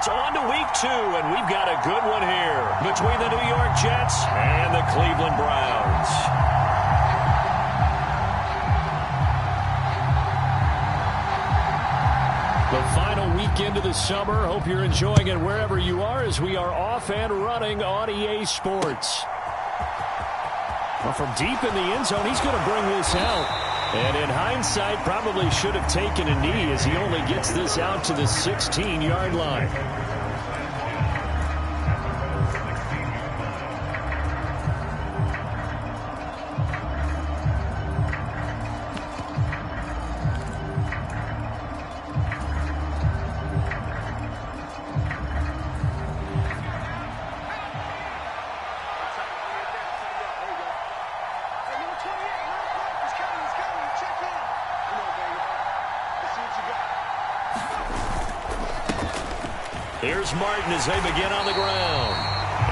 It's on to week 2, and we've got a good one here between the New York Jets and the Cleveland Browns. The final weekend of the summer. Hope you're enjoying it wherever you are as we are off and running on EA Sports. Well, from deep in the end zone, he's going to bring this out. And in hindsight, probably should have taken a knee as he only gets this out to the 16-yard line. Here's Martin as they begin on the ground.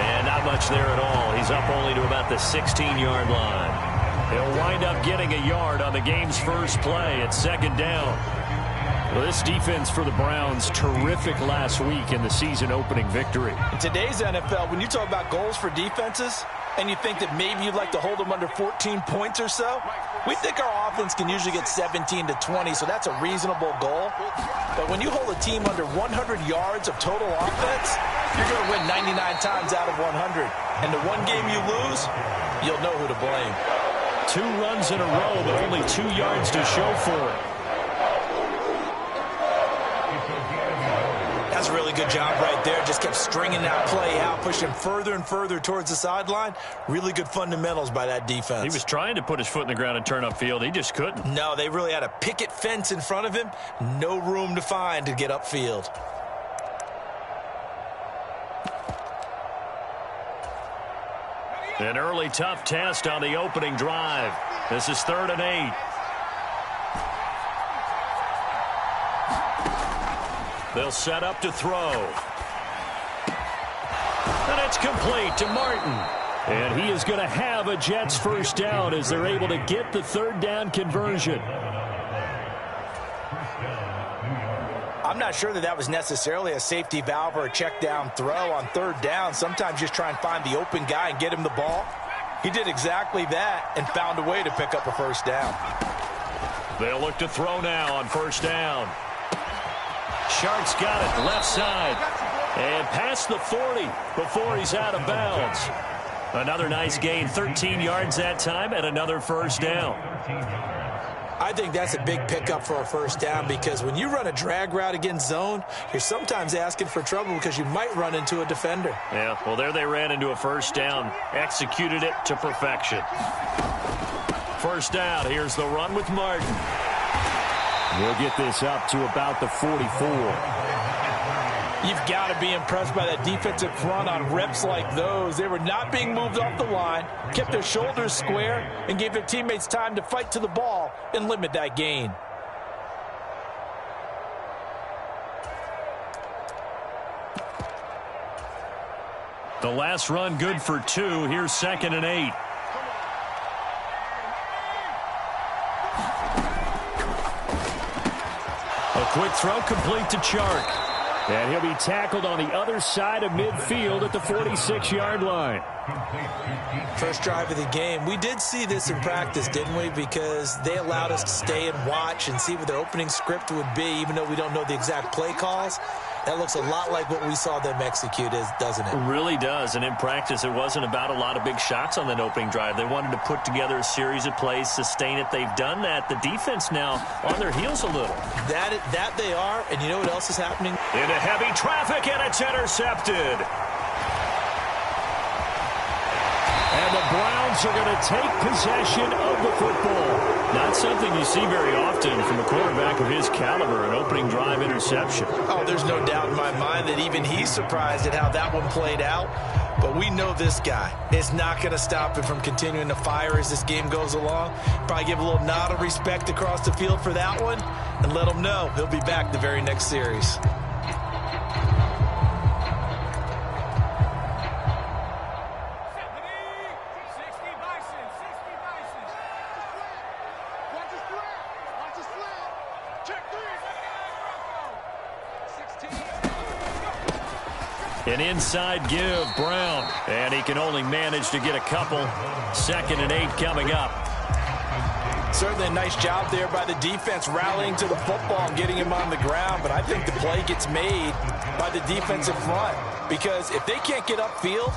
And not much there at all. He's up only to about the 16-yard line. He'll wind up getting a yard on the game's first play at second down. Well, this defense for the Browns, terrific last week in the season-opening victory. In today's NFL, when you talk about goals for defenses, and you think that maybe you'd like to hold them under 14 points or so, we think our offense can usually get 17 to 20, so that's a reasonable goal. But when you hold a team under 100 yards of total offense, you're going to win 99 times out of 100. And the one game you lose, you'll know who to blame. 2 runs in a row, but only 2 yards to show for it. That's a really good job right there. Just kept stringing that play out, pushing further and further towards the sideline. Really good fundamentals by that defense. He was trying to put his foot in the ground and turn upfield. He just couldn't. No, they really had a picket fence in front of him. No room to find to get upfield. An early tough test on the opening drive. This is 3rd and 8. They'll set up to throw. And it's complete to Martin. And he is going to have a Jets first down as they're able to get the 3rd down conversion. I'm not sure that was necessarily a safety valve or a check down throw on 3rd down. Sometimes just try and find the open guy and get him the ball. He did exactly that and found a way to pick up a first down. They'll look to throw now on 1st down. Shark's got it left side and past the 40 before he's out of bounds. Another nice gain, 13 yards that time, and another first down. I think that's a big pickup for a first down because when you run a drag route against zone, you're sometimes asking for trouble because you might run into a defender. Yeah, well, there they ran into a first down, executed it to perfection. First down, here's the run with Martin. We'll get this up to about the 44. You've got to be impressed by that defensive front on reps like those. They were not being moved off the line, kept their shoulders square, and gave their teammates time to fight to the ball and limit that gain. The last run good for 2. Here's 2nd and 8. A quick throw complete to Chark. And he'll be tackled on the other side of midfield at the 46-yard line. First drive of the game. We did see this in practice, didn't we? Because they allowed us to stay and watch and see what their opening script would be, even though we don't know the exact play calls. That looks a lot like what we saw them execute, doesn't it? It really does. And in practice, it wasn't about a lot of big shots on that opening drive. They wanted to put together a series of plays, sustain it. They've done that. The defense now on their heels a little. That they are. And you know what else is happening? Into heavy traffic, and it's intercepted. And the Browns are going to take possession of the football. Not something you see very often from a quarterback of his caliber, an opening drive interception. Oh, there's no doubt in my mind that even he's surprised at how that one played out. But we know this guy is not going to stop him from continuing to fire as this game goes along. Probably give a little nod of respect across the field for that one and let him know he'll be back the very next series. An inside give, Brown. And he can only manage to get a couple. 2nd and 8 coming up. Certainly a nice job there by the defense rallying to the football and getting him on the ground. But I think the play gets made by the defensive front. Because if they can't get upfield,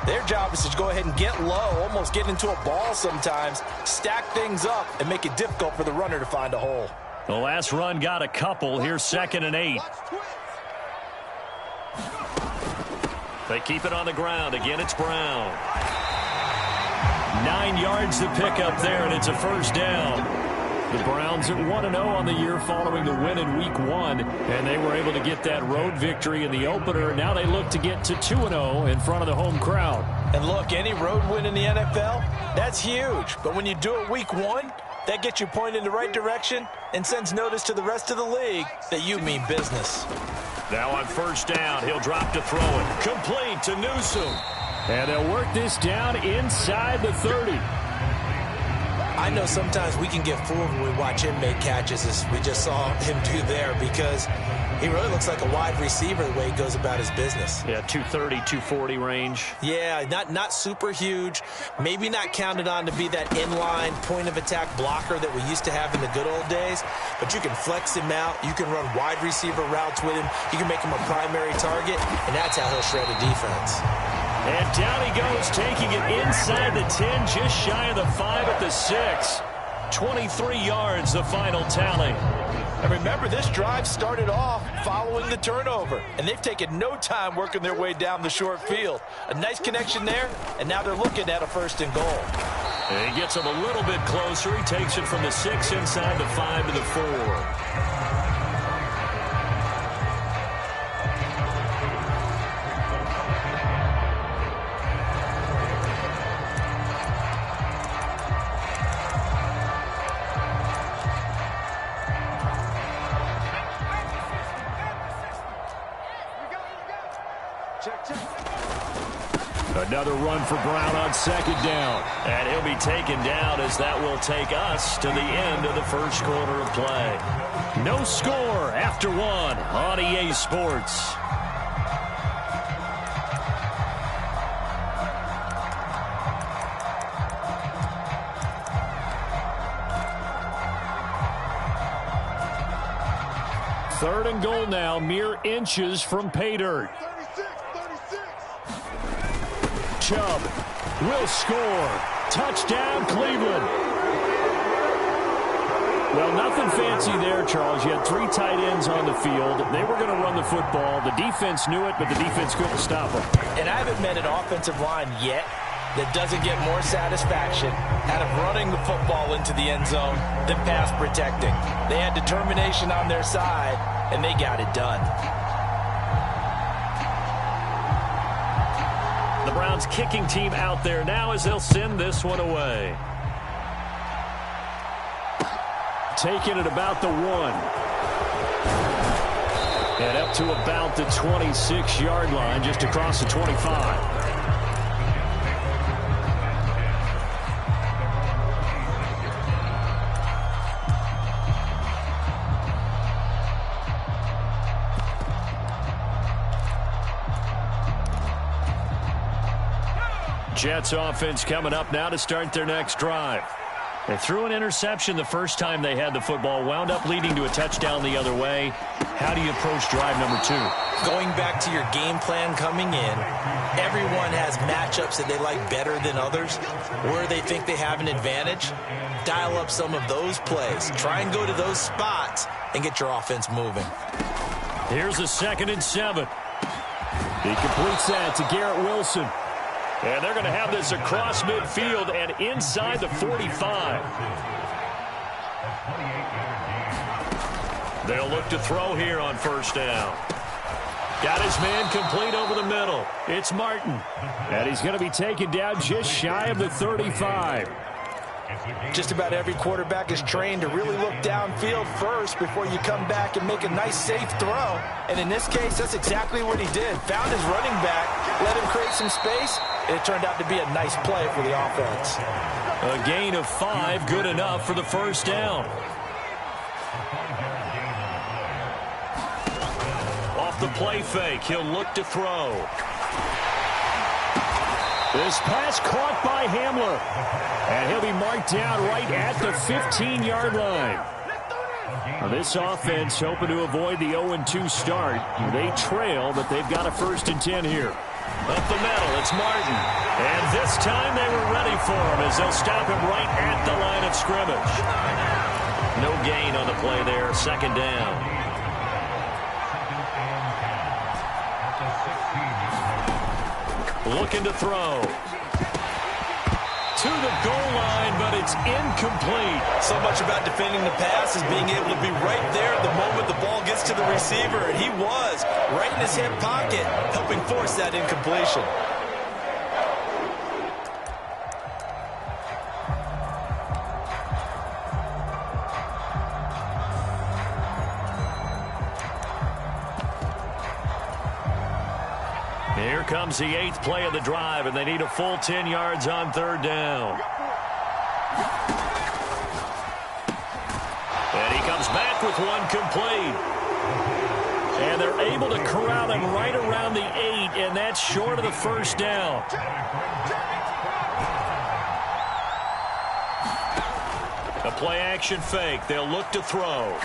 their job is to go ahead and get low, almost get into a ball sometimes, stack things up, and make it difficult for the runner to find a hole. The last run got a couple. Here's 2nd and 8. They keep it on the ground. Again, it's Brown. 9 yards to pick up there, and it's a first down. The Browns at 1-0 on the year following the win in Week 1, and they were able to get that road victory in the opener. Now they look to get to 2-0 in front of the home crowd. And look, any road win in the NFL, that's huge. But when you do it Week 1, that gets you pointed in the right direction and sends notice to the rest of the league that you mean business. Now on first down, he'll drop to throw it. Complete to Newsome. And they'll work this down inside the 30. I know sometimes we can get fooled when we watch him make catches, as we just saw him do there, because he really looks like a wide receiver the way he goes about his business. Yeah, 230, 240 range. Yeah, not super huge. Maybe not counted on to be that inline point-of-attack blocker that we used to have in the good old days. But you can flex him out. You can run wide receiver routes with him. You can make him a primary target, and that's how he'll shred a defense. And down he goes, taking it inside the 10, just shy of the 5 at the 6. 23 yards, the final tally. And remember, this drive started off following the turnover, and they've taken no time working their way down the short field. A nice connection there, and now they're looking at a 1st and goal. And he gets him a little bit closer. He takes it from the 6 inside the 5 to the 4. Another run for Brown on 2nd down. And he'll be taken down as that will take us to the end of the first quarter of play. No score after 1 on EA Sports. Third and goal now, mere inches from pay dirt. Chubb will score. Touchdown, Cleveland. Well, nothing fancy there, Charles. You had 3 tight ends on the field. They were going to run the football. The defense knew it, but the defense couldn't stop them. And I haven't met an offensive line yet that doesn't get more satisfaction out of running the football into the end zone than pass protecting. They had determination on their side, and they got it done. The Browns kicking team out there now as they'll send this one away. Taking it about the 1. And up to about the 26-yard line, just across the 25. Jets offense coming up now to start their next drive. They threw an interception the first time they had the football, wound up leading to a touchdown the other way. How do you approach drive number 2? Going back to your game plan coming in, everyone has matchups that they like better than others, where they think they have an advantage. Dial up some of those plays. Try and go to those spots and get your offense moving. Here's a 2nd and 7. He completes that to Garrett Wilson. And they're going to have this across midfield and inside the 45. They'll look to throw here on first down. Got his man complete over the middle. It's Martin. And he's going to be taken down just shy of the 35. Just about every quarterback is trained to really look downfield first before you come back and make a nice, safe throw. And in this case, that's exactly what he did. Found his running back, let him create some space, and it turned out to be a nice play for the offense. A gain of 5, good enough for the first down. Off off the play fake. He'll look to throw. This pass caught by Hamler. And he'll be marked down right at the 15-yard line. Now this offense hoping to avoid the 0-2 start. They trail, but they've got a 1st and 10 here. Up the middle, it's Martin. And this time they were ready for him as they'll stop him right at the line of scrimmage. No gain on the play there, 2nd down. Looking to throw. To the goal line, but it's incomplete. So much about defending the pass is being able to be right there the moment the ball gets to the receiver, and he was right in his hip pocket, helping force that incompletion. Here comes the 8th play of the drive, and they need a full 10 yards on 3rd down. And he comes back with one complete. And they're able to corral him right around the 8, and that's short of the 1st down. A play-action fake. They'll look to throw.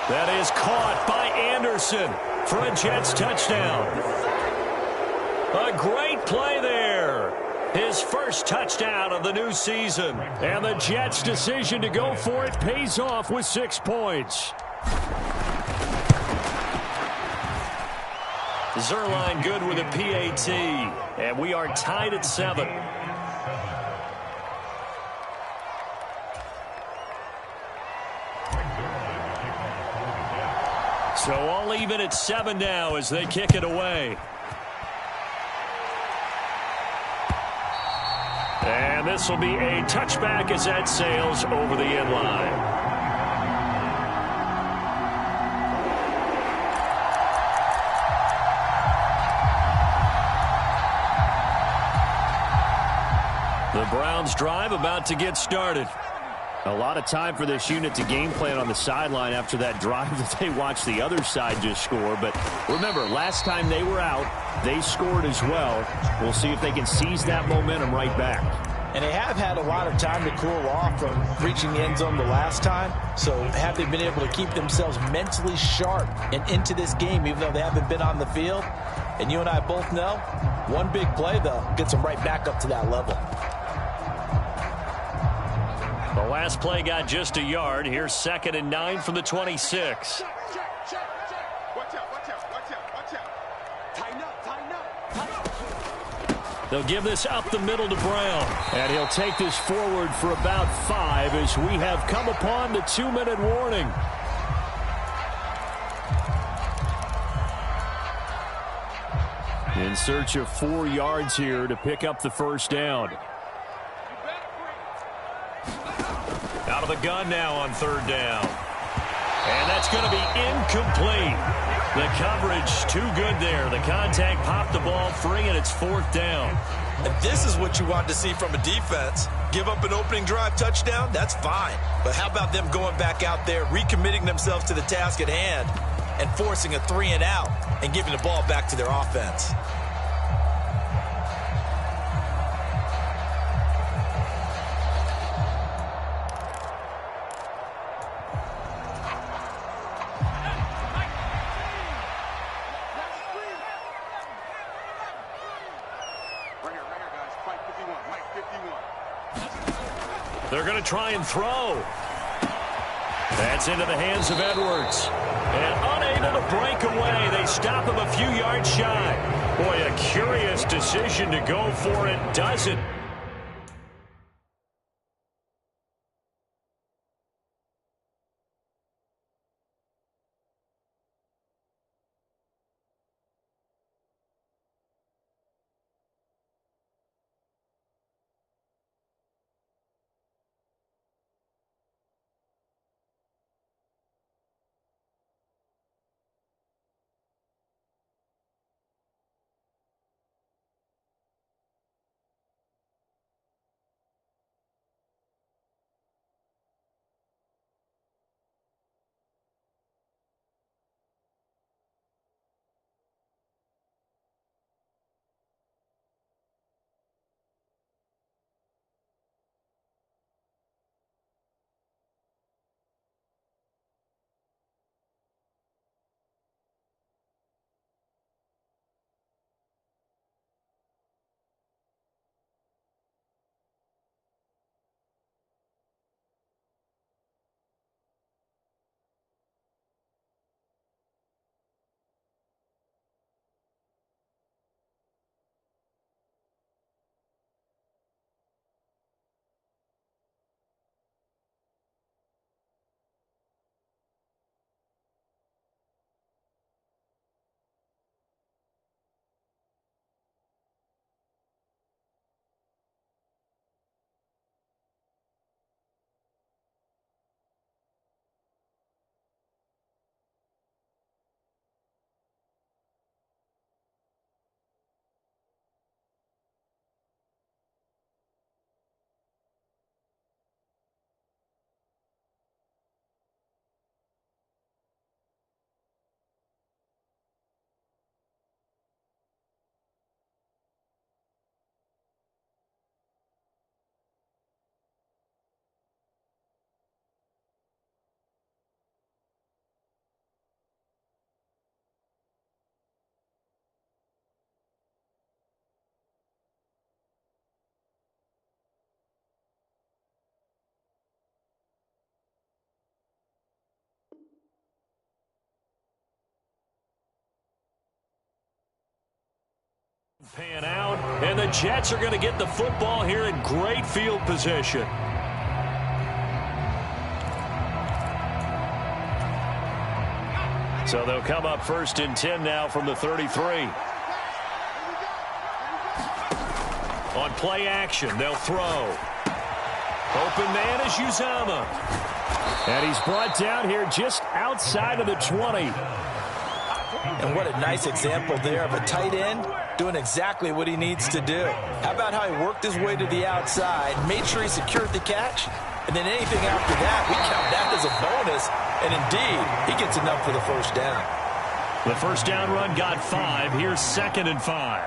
That is caught by Anderson for a Jets touchdown. A great play there. His first touchdown of the new season. And the Jets' decision to go for it pays off with 6 points. Zerline good with a PAT. And we are tied at 7. So all even at 7 now as they kick it away. And this will be a touchback as that sails over the end line. The Browns drive about to get started. A lot of time for this unit to game plan on the sideline after that drive that they watched the other side just score. But remember, last time they were out, they scored as well. We'll see if they can seize that momentum right back. And they have had a lot of time to cool off from reaching the end zone the last time. So have they been able to keep themselves mentally sharp and into this game, even though they haven't been on the field? And you and I both know, one big play, though, gets them right back up to that level. The last play got just a yard. Here's 2nd and 9 from the 26. They'll give this up the middle to Brown. And he'll take this forward for about 5 as we have come upon the 2-minute warning. In search of 4 yards here to pick up the 1st down. Out of the gun now on 3rd down. And that's going to be incomplete. The coverage too good there. The contact popped the ball free, and it's 4th down. And this is what you want to see from a defense. Give up an opening drive touchdown, that's fine. But how about them going back out there, recommitting themselves to the task at hand, and forcing a 3-and-out and giving the ball back to their offense? They're going to try and throw. That's into the hands of Edwards. And unable to break away. They stop him a few yards shy. Boy, a curious decision to go for it. Doesn't. Pan out, and the Jets are going to get the football here in great field position. So they'll come up 1st and 10 now from the 33. On play action, they'll throw. Open man is Uzama. And he's brought down here just outside of the 20. And what a nice example there of a tight end doing exactly what he needs to do. How about how he worked his way to the outside, made sure he secured the catch, and then anything after that, we count that as a bonus. And indeed, he gets enough for the first down. The first down run got 5. Here's 2nd and 5.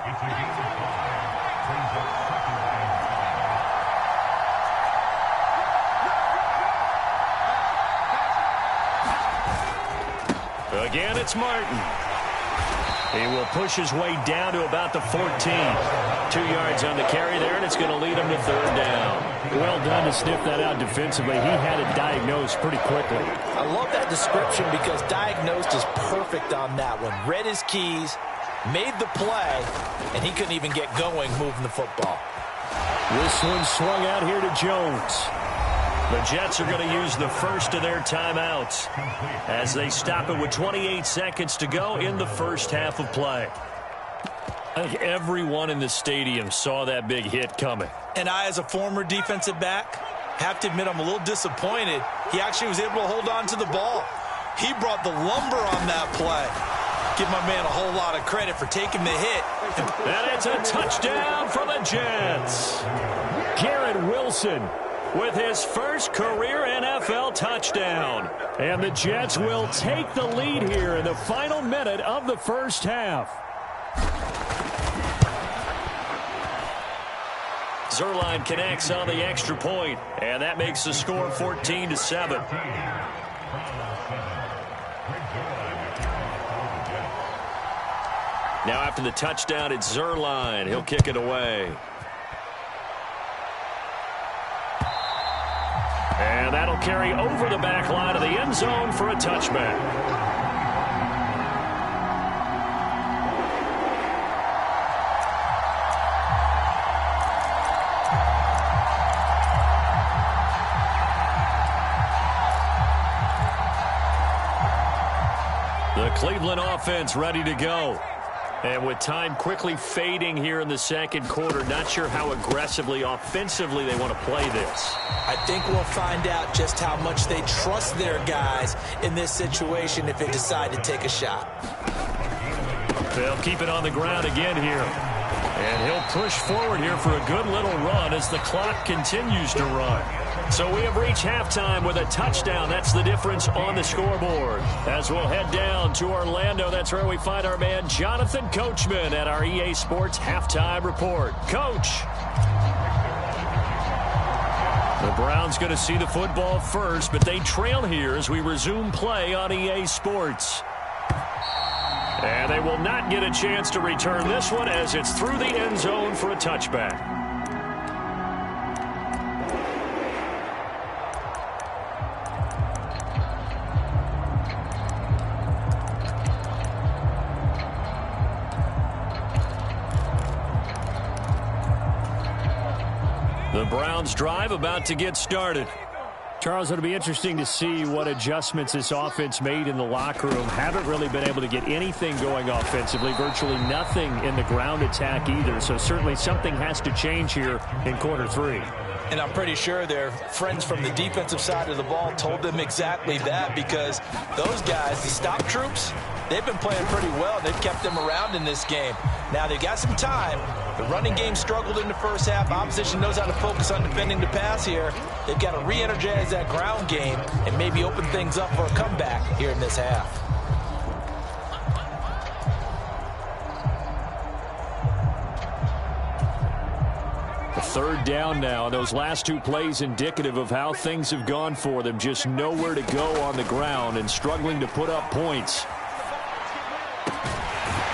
Again, it's Martin. He will push his way down to about the 14. 2 yards on the carry there, and it's going to lead him to 3rd down. Well done to sniff that out defensively. He had it diagnosed pretty quickly. I love that description because diagnosed is perfect on that one. Read his keys, made the play, and he couldn't even get going moving the football. This one swung out here to Jones. The Jets are going to use the first of their timeouts as they stop it with 28 seconds to go in the first half of play. I think everyone in the stadium saw that big hit coming. And I, as a former defensive back, have to admit I'm a little disappointed. He actually was able to hold on to the ball. He brought the lumber on that play. Give my man a whole lot of credit for taking the hit. And it's a touchdown for the Jets. Garrett Wilson with his first career NFL touchdown. And the Jets will take the lead here in the final minute of the first half. Zuerlein connects on the extra point, and that makes the score 14-7. Now after the touchdown, it's Zuerlein. He'll kick it away. And that'll carry over the back line of the end zone for a touchback. The Cleveland offense ready to go. And with time quickly fading here in the second quarter, not sure how aggressively, offensively they want to play this. I think we'll find out just how much they trust their guys in this situation if they decide to take a shot. They'll keep it on the ground again here. And he'll push forward here for a good little run as the clock continues to run. So we have reached halftime with a touchdown. That's the difference on the scoreboard. As we'll head down to Orlando, that's where we find our man Jonathan Coachman at our EA Sports Halftime Report. Coach. The Browns going to see the football first, but they trail here as we resume play on EA Sports. And they will not get a chance to return this one as it's through the end zone for a touchback. The Browns drive about to get started. Charles, it'll be interesting to see what adjustments this offense made in the locker room. Haven't really been able to get anything going offensively, virtually nothing in the ground attack either. So certainly something has to change here in quarter 3. And I'm pretty sure their friends from the defensive side of the ball told them exactly that, because those guys, the stop troops, they've been playing pretty well. They've kept them around in this game. Now they've got some time. The running game struggled in the first half. Opposition knows how to focus on defending the pass here. They've got to re-energize that ground game and maybe open things up for a comeback here in this half. The third down now. Those last 2 plays indicative of how things have gone for them. Just nowhere to go on the ground and struggling to put up points.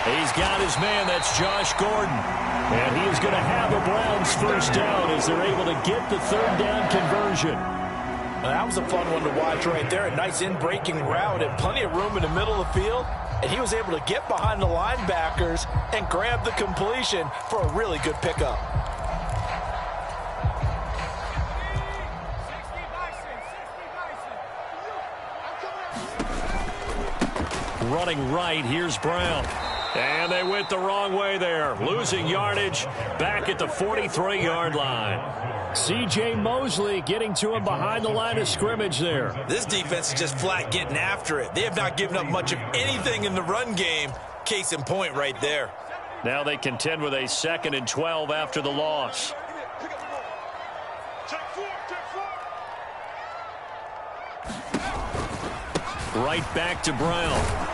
He's got his man. That's Josh Gordon. And he is going to have the Browns first down as they're able to get the third down conversion. Well, that was a fun one to watch right there. A nice in-breaking route and plenty of room in the middle of the field. And he was able to get behind the linebackers and grab the completion for a really good pickup. Running right, here's Brown. And they went the wrong way there. Losing yardage back at the 43-yard line. C.J. Mosley getting to him behind the line of scrimmage there. This defense is just flat getting after it. They have not given up much of anything in the run game. Case in point right there. Now they contend with a 2nd and 12 after the loss. Right back to Brown.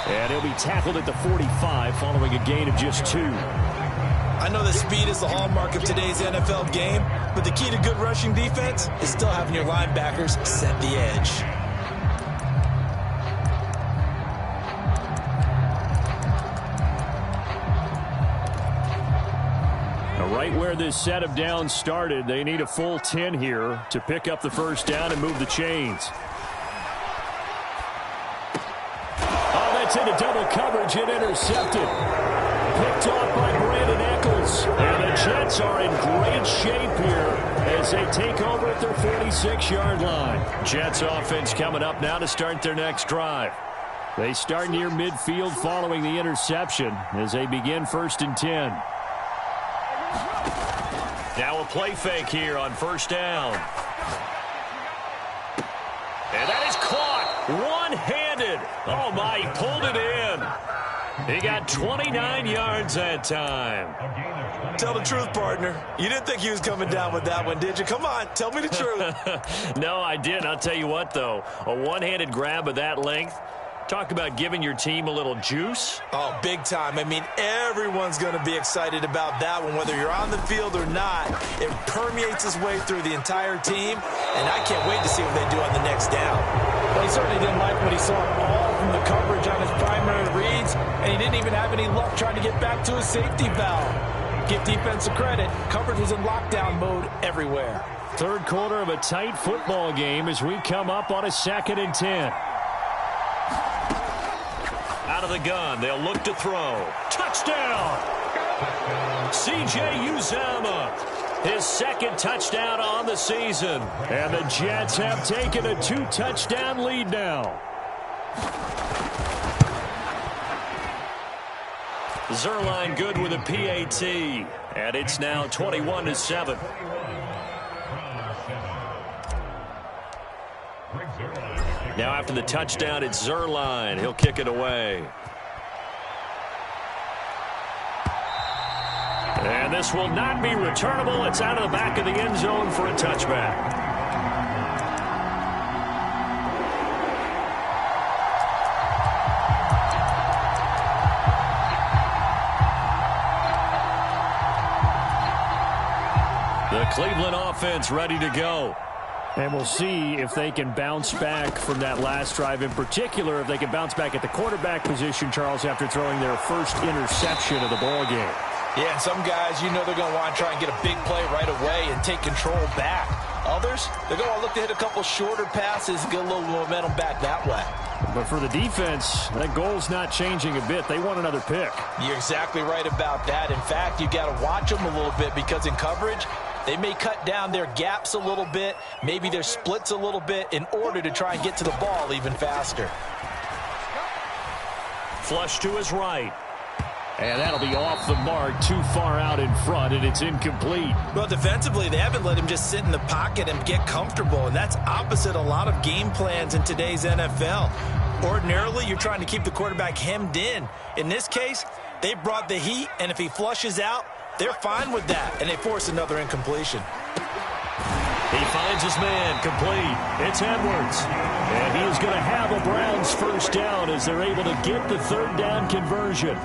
And he'll be tackled at the 45 following a gain of just 2. I know that speed is the hallmark of today's NFL game, but the key to good rushing defense is still having your linebackers set the edge. Now right where this set of downs started, they need a full 10 here to pick up the first down and move the chains. Into double coverage and intercepted. Picked off by Brandon Eccles. And the Jets are in great shape here as they take over at their 46-yard line. Jets offense coming up now to start their next drive. They start near midfield following the interception as they begin 1st and 10. Now a play fake here on 1st down. And that is caught one-handed. Oh, my, he pulled it in. He got 29 yards that time. Tell the truth, partner. You didn't think he was coming down with that one, did you? Come on, tell me the truth. No, I didn't. I'll tell you what, though. A one-handed grab of that length. Talk about giving your team a little juice. Oh, big time. I mean, everyone's going to be excited about that one, whether you're on the field or not. It permeates its way through the entire team, and I can't wait to see what they do on the next down. Well, he certainly didn't like what he saw all from the coverage on his primary reads, and he didn't even have any luck trying to get back to his safety valve. Give defense a credit. Coverage was in lockdown mode everywhere. 3rd quarter of a tight football game as we come up on a 2nd and 10. Out of the gun, they'll look to throw. Touchdown! C.J. Uzomah, his 2nd touchdown on the season. And the Jets have taken a 2-touchdown lead now. Zerline good with a PAT, and it's now 21-7. Now after the touchdown, it's Zerline. He'll kick it away. And this will not be returnable. It's out of the back of the end zone for a touchback. The Cleveland offense ready to go. And we'll see if they can bounce back from that last drive. In particular, if they can bounce back at the quarterback position, Charles, after throwing their first interception of the ball game. Yeah, and some guys, you know they're going to want to try and get a big play right away and take control back. Others, they're going to look to hit a couple shorter passes and get a little momentum back that way. But for the defense, that goal's not changing a bit. They want another pick. You're exactly right about that. In fact, you got to watch them a little bit because in coverage, they may cut down their gaps a little bit, maybe their splits a little bit in order to try and get to the ball even faster. Flush to his right. And that'll be off the mark, too far out in front, and it's incomplete. Well, defensively, they haven't let him just sit in the pocket and get comfortable, and that's opposite a lot of game plans in today's NFL. Ordinarily, you're trying to keep the quarterback hemmed in. In this case, they brought the heat, and if he flushes out, they're fine with that, and they force another incompletion. He finds his man, complete. It's Edwards. And he is going to have a Browns first down as they're able to get the 3rd down conversion.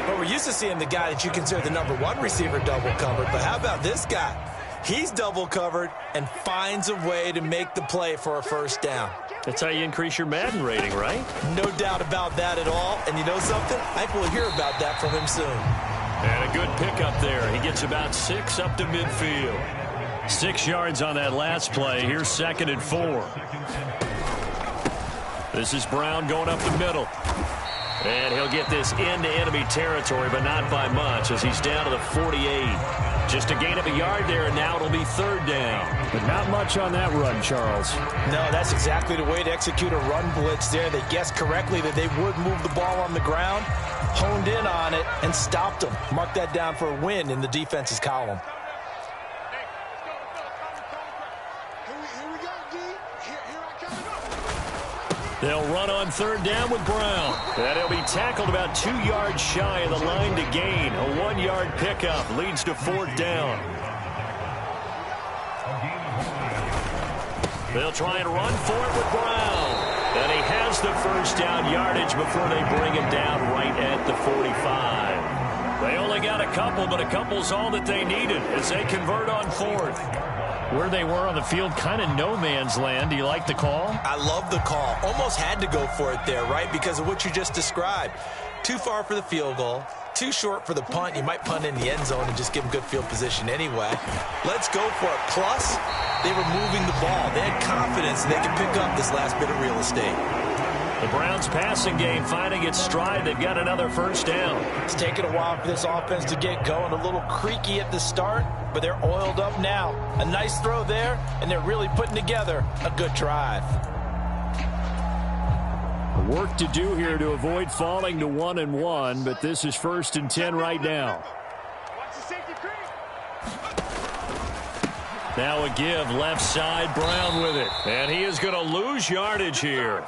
Well, we're used to seeing the guy that you consider the #1 receiver double covered, but how about this guy? He's double covered and finds a way to make the play for a first down. That's how you increase your Madden rating, right? No doubt about that at all. And you know something? I think we'll hear about that from him soon. And a good pickup there. He gets about 6 up to midfield. 6 yards on that last play. Here's 2nd and 4. This is Brown going up the middle. And he'll get this into enemy territory, but not by much as he's down to the 48. Just a gain of a yard there, and now it'll be 3rd down. But not much on that run, Charles. No, that's exactly the way to execute a run blitz there. They guessed correctly that they would move the ball on the ground, honed in on it, and stopped them. Mark that down for a win in the defense's column. They'll run on 3rd down with Brown. And he'll be tackled about 2 yards shy of the line to gain. A 1-yard pickup leads to 4th down. They'll try and run for it with Brown. And he has the 1st down yardage before they bring him down right at the 45. They only got a couple, but a couple's all that they needed as they convert on 4th. Where they were on the field, kind of no man's land. Do you like the call? I love the call. Almost had to go for it there, right? Because of what you just described. Too far for the field goal. Too short for the punt. You might punt in the end zone and just give them good field position anyway. Let's go for it. Plus, they were moving the ball. They had confidence they could pick up this last bit of real estate. The Browns passing game finding its stride. They've got another 1st down. It's taken a while for this offense to get going. A little creaky at the start, but they're oiled up now. A nice throw there, and they're really putting together a good drive. Work to do here to avoid falling to 1-1, but this is 1st and 10 right now. Now a give left side, Brown with it. And he is going to lose yardage here.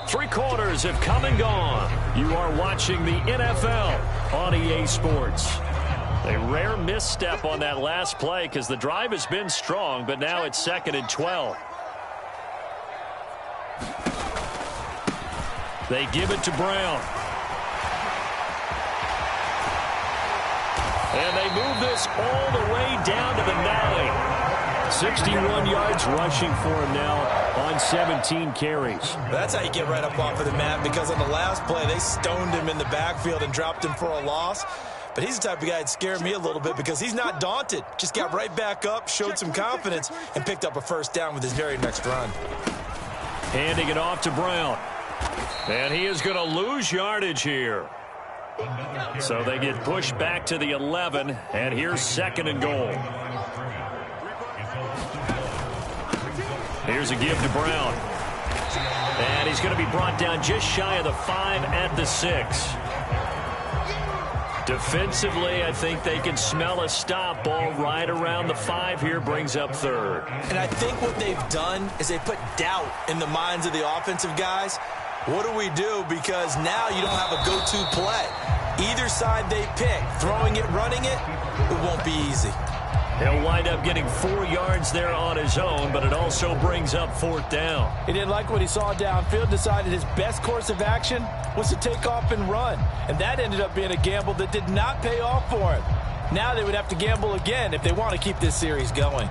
3 quarters have come and gone. You are watching the NFL on EA Sports. A rare misstep on that last play because the drive has been strong, but now it's 2nd and 12. They give it to Brown. And they move this all the way down to the 9. 61 yards rushing for him now on 17 carries. That's how you get right up off of the mat, because on the last play, they stoned him in the backfield and dropped him for a loss. But he's the type of guy that scared me a little bit because he's not daunted. Just got right back up, showed some confidence, and picked up a 1st down with his very next run. Handing it off to Brown. And he is going to lose yardage here. So they get pushed back to the 11, and here's 2nd and goal. Here's a give to Brown. And he's going to be brought down just shy of the 5 at the 6. Defensively, I think they can smell a stop ball right around the 5 here, brings up 3rd. And I think what they've done is they put doubt in the minds of the offensive guys. What do we do? Because now you don't have a go-to play. Either side they pick, throwing it, running it, it won't be easy. He'll wind up getting 4 yards there on his own, but it also brings up 4th down. He didn't like what he saw downfield, decided his best course of action was to take off and run. And that ended up being a gamble that did not pay off for him. Now they would have to gamble again if they want to keep this series going.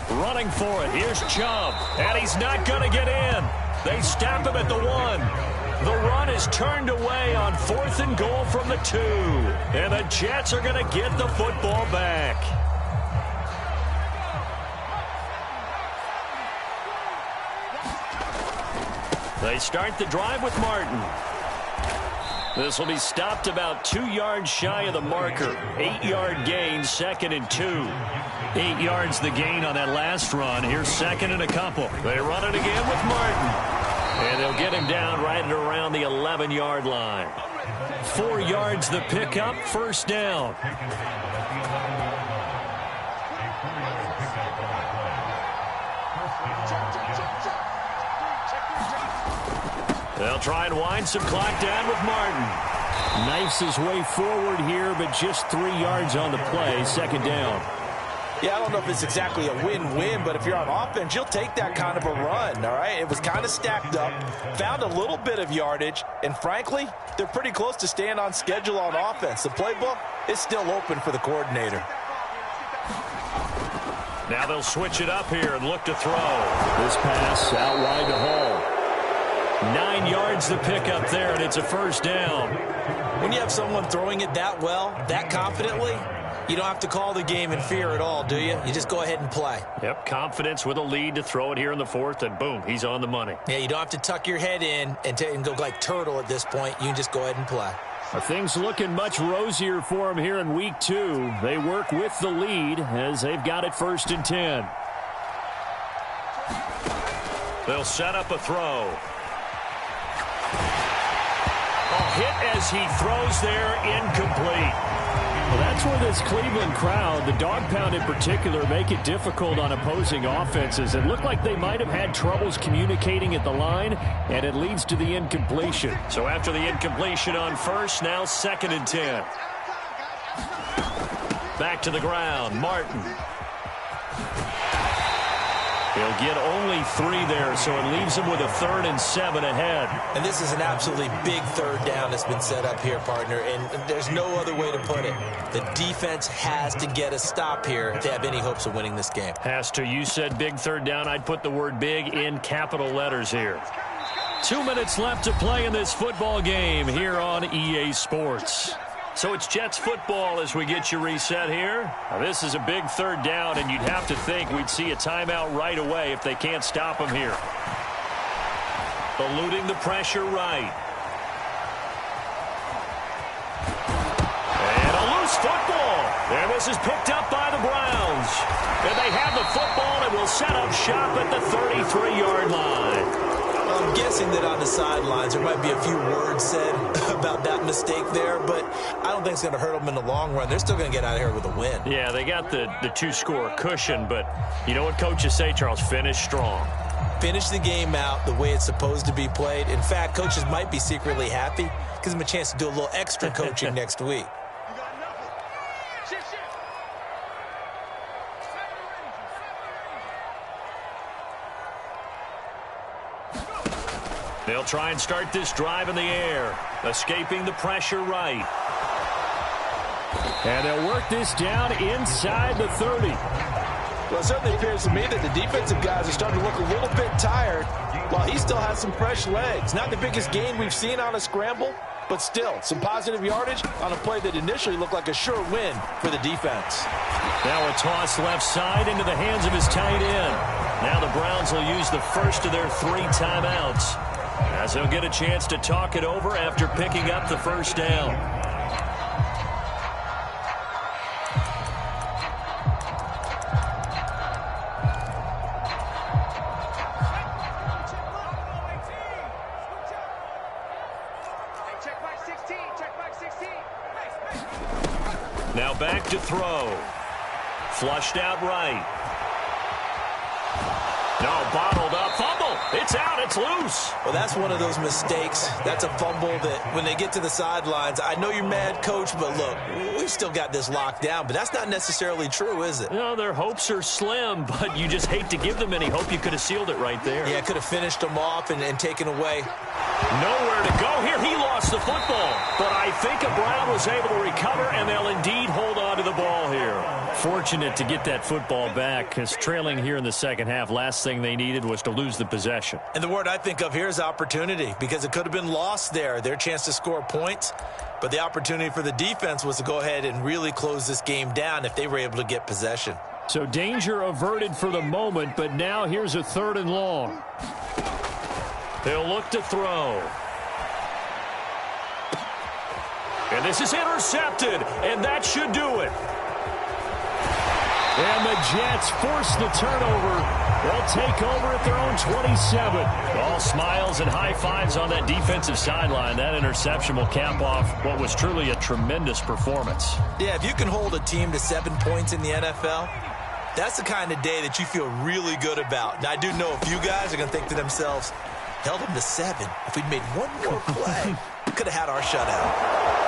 Running for it. Here's Chubb. And he's not going to get in. They stop him at the 1. The run is turned away on 4th and goal from the 2. And the Jets are going to get the football back. They start the drive with Martin. This will be stopped about 2 yards shy of the marker. 8-yard gain, 2nd and 2. 8 yards the gain on that last run. Here's 2nd and a couple. They run it again with Martin. And they'll get him down right at around the 11-yard line. 4 yards the pickup, 1st down. They'll try and wind some clock down with Martin. Knifes his way forward here, but just 3 yards on the play. 2nd down. Yeah, I don't know if it's exactly a win-win, but if you're on offense, you'll take that kind of a run, all right? It was kind of stacked up, found a little bit of yardage, and frankly, they're pretty close to staying on schedule on offense. The playbook is still open for the coordinator. Now they'll switch it up here and look to throw. This pass out wide to Hall. 9 yards to pick up there, and it's a first down. When you have someone throwing it that well, that confidently, you don't have to call the game in fear at all, do you? You just go ahead and play. Yep, confidence with a lead to throw it here in the fourth, and boom, he's on the money. Yeah, you don't have to tuck your head in and go like turtle at this point. You can just go ahead and play. Things looking much rosier for him here in week 2. They work with the lead as they've got it 1st and 10. They'll set up a throw. A hit as he throws there, incomplete. Well, that's where this Cleveland crowd, the dog pound in particular, make it difficult on opposing offenses. It looked like they might have had troubles communicating at the line, and it leads to the incompletion. So after the incompletion on first, now 2nd and 10. Back to the ground, Martin. He'll get only 3 there, so it leaves him with a 3rd and 7 ahead. And this is an absolutely big 3rd down that's been set up here, partner, and there's no other way to put it. The defense has to get a stop here to have any hopes of winning this game. Has to. You said big 3rd down. I'd put the word big in capital letters here. 2 minutes left to play in this football game here on EA Sports. So it's Jets football as we get you reset here. Now this is a big 3rd down, and you'd have to think we'd see a timeout right away if they can't stop him here. Eluding the pressure right. And a loose football. And this is picked up by the Browns. And they have the football and will set up shop at the 33-yard line. I'm guessing that on the sidelines there might be a few words said about that mistake there, but I don't think it's going to hurt them in the long run. They're still going to get out of here with a win. Yeah, they got the 2-score cushion, but you know what coaches say, Charles? Finish strong. Finish the game out the way it's supposed to be played. In fact, coaches might be secretly happy. Gives them a chance to do a little extra coaching next week. They'll try and start this drive in the air, escaping the pressure right. And they'll work this down inside the 30. Well, it certainly appears to me that the defensive guys are starting to look a little bit tired while he still has some fresh legs. Not the biggest gain we've seen on a scramble, but still some positive yardage on a play that initially looked like a sure win for the defense. Now a toss left side into the hands of his tight end. Now the Browns will use the first of their 3 timeouts, as they'll get a chance to talk it over after picking up the 1st down. Now back to throw. Flushed out right. No, bottled up. Fumble. It's out. It's loose. Well, that's one of those mistakes. That's a fumble that when they get to the sidelines, I know you're mad, Coach, but look, we've still got this locked down. But that's not necessarily true, is it? No, their hopes are slim, but you just hate to give them any hope. You could have sealed it right there. Yeah, could have finished them off and taken away. Nowhere to go here. He lost the football. But I think a Brown was able to recover, and they'll indeed hold on to the ball here. Fortunate to get that football back, because trailing here in the second half, last thing they needed was to lose the possession. And the word I think of here is opportunity, because it could have been lost there. Their chance to score points, but the opportunity for the defense was to go ahead and really close this game down if they were able to get possession. So danger averted for the moment, but now here's a 3rd and long. They'll look to throw. And this is intercepted, and that should do it. And the Jets force the turnover. They'll take over at their own 27. All smiles and high fives on that defensive sideline. That interception will cap off what was truly a tremendous performance. Yeah, if you can hold a team to 7 points in the NFL, that's the kind of day that you feel really good about. And I do know a few guys are going to think to themselves, held them to 7. If we'd made one more play, could have had our shutout.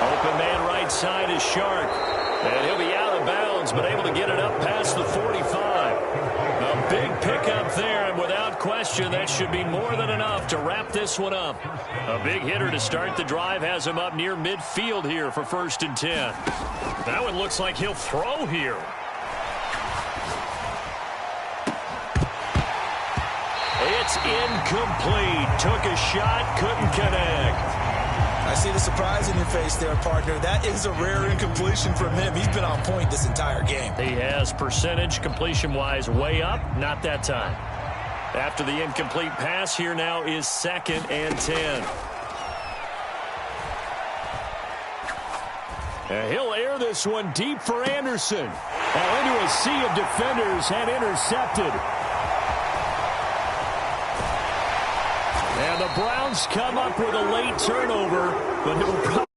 Open man right side is Shark. And he'll be out of bounds Browns, but able to get it up past the 45. A big pickup there, and without question, that should be more than enough to wrap this one up. A big hitter to start the drive has him up near midfield here for 1st and 10. That one looks like he'll throw here. It's incomplete. Took a shot, couldn't connect. I see the surprise in your face there, partner. That is a rare incompletion from him. He's been on point this entire game. He has percentage completion-wise way up, not that time. After the incomplete pass, here now is 2nd and 10. And he'll air this one deep for Anderson. And into a sea of defenders and intercepted. And the Browns come up with a late turnover, but it'll